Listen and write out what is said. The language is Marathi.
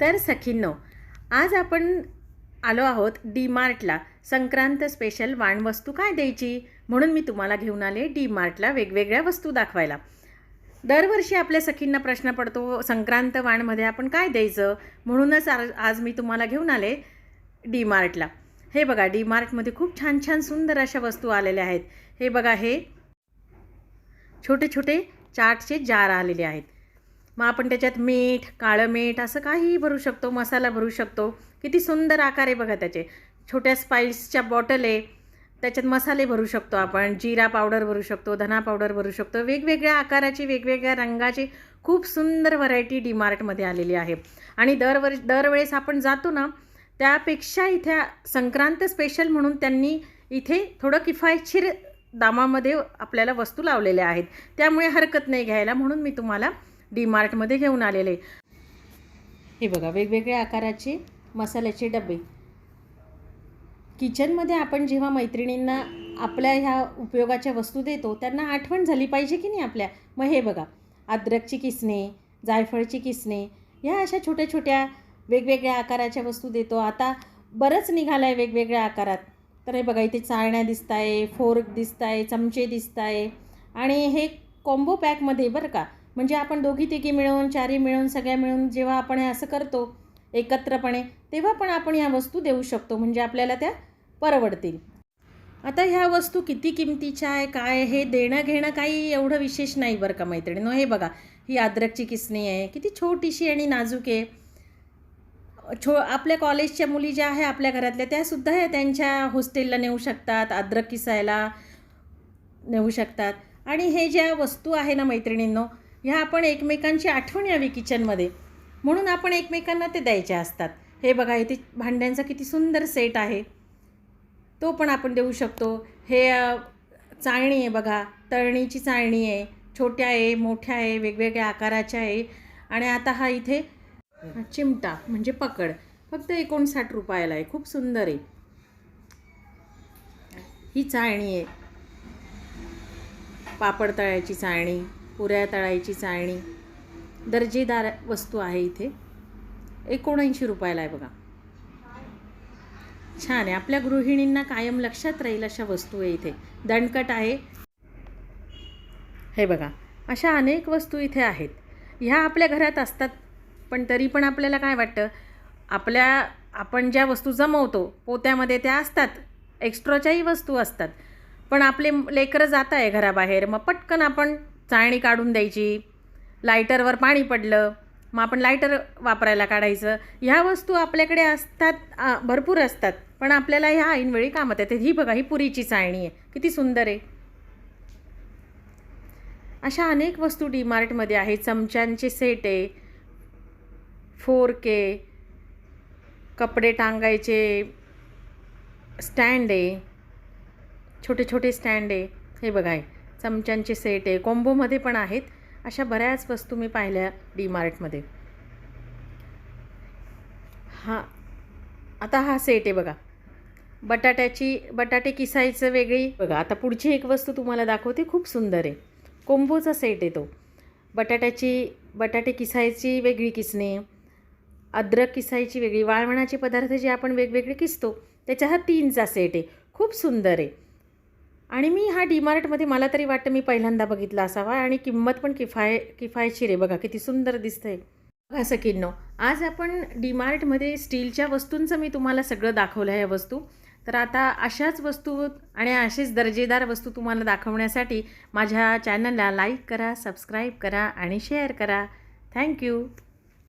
तर सखींनो, आज आपण आलो आहोत डी मार्टला. संक्रांत स्पेशल वाणवस्तू काय द्यायची म्हणून मी तुम्हाला घेऊन आले डी मार्टला वेगवेगळ्या वस्तू दाखवायला. दरवर्षी आपल्या सखींना प्रश्न पडतो संक्रांत वाणमध्ये आपण काय द्यायचं, म्हणूनच आज मी तुम्हाला घेऊन आले डी मार्टला. हे बघा, डी मार्टमध्ये खूप छान छान सुंदर अशा वस्तू आलेल्या आहेत. हे बघा, हे छोटे छोटे चाटचे जार आलेले आहेत. मग आपण त्याच्यात मीठ, काळं मीठ असं काहीही भरू शकतो, मसाला भरू शकतो. किती सुंदर आकार आहे बघा त्याचे. छोट्या स्पाइसच्या बॉटल आहे, त्याच्यात मसाले भरू शकतो आपण. जिरा पावडर भरू शकतो, धना पावडर भरू शकतो. वेगवेगळ्या आकाराची, वेगवेगळ्या रंगाची खूप सुंदर व्हरायटी डी मार्टमध्ये आलेली आहे. आणि दरवेळेस आपण जातो ना, त्यापेक्षा इथे संक्रांत स्पेशल म्हणून त्यांनी इथे थोडं किफायतशीर दामामध्ये आपल्याला वस्तू लावलेल्या आहेत. त्यामुळे हरकत नाही घ्यायला, म्हणून मी तुम्हाला डी मार्टमध्ये घेऊन आलेले. हे बघा, वेगवेगळ्या आकाराचे मसाल्याचे डबे. किचनमध्ये आपण जेव्हा मैत्रिणींना आपल्या ह्या उपयोगाच्या वस्तू देतो, त्यांना आठवण झाली पाहिजे की नाही आपल्या. मग हे बघा, अद्रकची किसणे, जायफळची किसणे, ह्या अशा छोट्या छोट्या वेगवेगळ्या आकाराच्या वस्तू देतो. आता बरंच निघालं आहे वेगवेगळ्या आकारात. तर हे बघा, इथे चाळण्या दिसत आहे, फोर्क दिसत आहे, चमचे दिसत आहे. आणि हे कॉम्बो पॅकमध्ये बरं का, म्हणजे आपण दोघी तिघी मिळून, चारी मिळून, सगळ्या मिळून जेव्हा आपण हे असं करतो एकत्रपणे, तेव्हा पण आपण ह्या वस्तू देऊ शकतो, म्हणजे आपल्याला त्या परवडतील. आता ह्या वस्तू किती किमतीच्या आहे, काय, हे देणं घेणं काही एवढं विशेष नाही बरं का मैत्रिणींनो. हे बघा, ही अद्रकची किसणी आहे, किती छोटीशी आणि नाजूक आहे. आपल्या कॉलेजच्या मुली ज्या आहे आपल्या घरातल्या, त्यासुद्धा ह्या त्यांच्या हॉस्टेलला नेऊ शकतात, अद्रक किसायला नेऊ शकतात. आणि हे ज्या वस्तू आहे ना मैत्रिणींनो, ह्या आपण एकमेकांची आठवण यावी किचनमध्ये, म्हणून आपण एकमेकांना ते द्यायचे असतात. हे बघा, इथे भांड्यांचा किती सुंदर सेट आहे, तो पण आपण देऊ शकतो. हे चाळणी आहे बघा, तळणीची चाळणी आहे, छोट्या आहे, मोठ्या आहे, वेगवेगळ्या आकाराच्या आहे. आणि आता हा इथे चिमटा म्हणजे पकड, फक्त 59 रुपयाला आहे. खूप सुंदर आहे. ही चाळणी आहे, पापड तळायची चाळणी, पुऱ्या तळायची चाळणी. दर्जेदार वस्तू आहे. इथे 79 रुपयाला आहे बघा. छान आहे, आपल्या गृहिणींना कायम लक्षात राहील अशा वस्तू आहे. इथे दणकट आहे. हे बघा, अशा अनेक वस्तू इथे आहेत. ह्या आपल्या घरात असतात, पण तरी पण आपल्याला काय वाटतं, आपण ज्या वस्तू जमवतो पोत्यामध्ये त्या असतात, एक्स्ट्राच्याही वस्तू असतात. पण आपले लेकरं जात आहे घराबाहेर, मग पटकन आपण चाळणी काढून द्यायची. लायटरवर पाणी पडलं, मग आपण लायटर वापरायला काढायचं. ह्या वस्तू आपल्याकडे असतात, भरपूर असतात, पण आपल्याला ह्या ऐनवेळी कामात येतात. ही बघा, ही पुरीची चाळणी आहे, किती सुंदर आहे. अशा अनेक वस्तू डी मार्टमध्ये आहे. चमच्यांचे सेट आहे, फोर्क आहे, कपडे टांगायचे स्टँड आहे, छोटे छोटे स्टँड आहे. हे बघा, आहे चमच्यांचे सेट आहे, कॉम्बोमध्ये पण आहेत. अशा बऱ्याच वस्तू मी पाहिल्या डी मार्टमध्ये. आता हा सेट आहे बघा, बटाटे किसायचं वेगळी. बघा, आता पुढची एक वस्तू तुम्हाला दाखवते, खूप सुंदर आहे. कोंबोचा सेट आहे तो. बटाटे किसायची वेगळी किसणे, अद्रक किसायची वेगळी, वाळवणाचे पदार्थ जे आपण वेगवेगळे किसतो त्याचा हा 3चा सेट आहे. खूप सुंदर आहे. आणि मी हा डी मार्टमध्ये, मला तरी वाटतं मी पहिल्यांदा बघितला असावा. आणि किंमत पण किफायतशीर आहे. बघा, किती सुंदर दिसतंय. बघा सखींनो, आज आपण डी मार्टमध्ये स्टीलच्या वस्तूंचं मी तुम्हाला सगळं दाखवलं आहे वस्तू. तर आता अशाच वस्तू आणि असेच दर्जेदार वस्तू तुम्हाला दाखवण्यासाठी माझ्या चॅनलला लाईक करा, सबस्क्राईब करा आणि शेअर करा. थँक्यू.